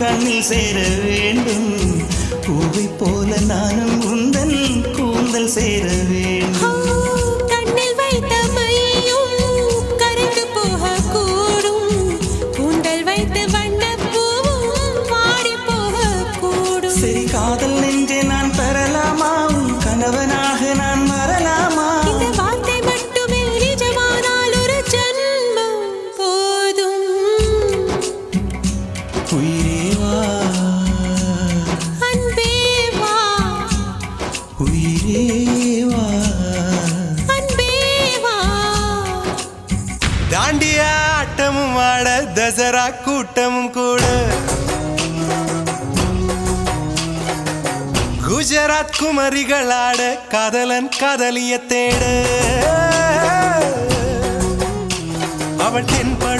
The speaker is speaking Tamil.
கண்ணில் சேர வேண்டும். பூவை போல நானும் உந்தன் கூந்தல் சேர வேண்டும். கண்ணில் வைத்த மையும் கரைந்து போக கூடும். கூந்தல் வைத்து வண்ணப்பூவும் வாடி போக கூடும். சரி காதல் நெஞ்சே நான் பெறலாமா? உன் கணவனாக நான் வரலாமா? இந்த வார்த்தை மட்டுமே நிஜமானால் ஒரு ஜன்மம் போதும். உயிரே வா, அன்பே வா, உயிரே வா, அன்பே வா. தாண்டிய ஆட்டமும் ஆட தசரா கூட்டமும் கூட. குஜராத் குமரிகளாட காதலன் காதலிய தேட. அவள் தென்பட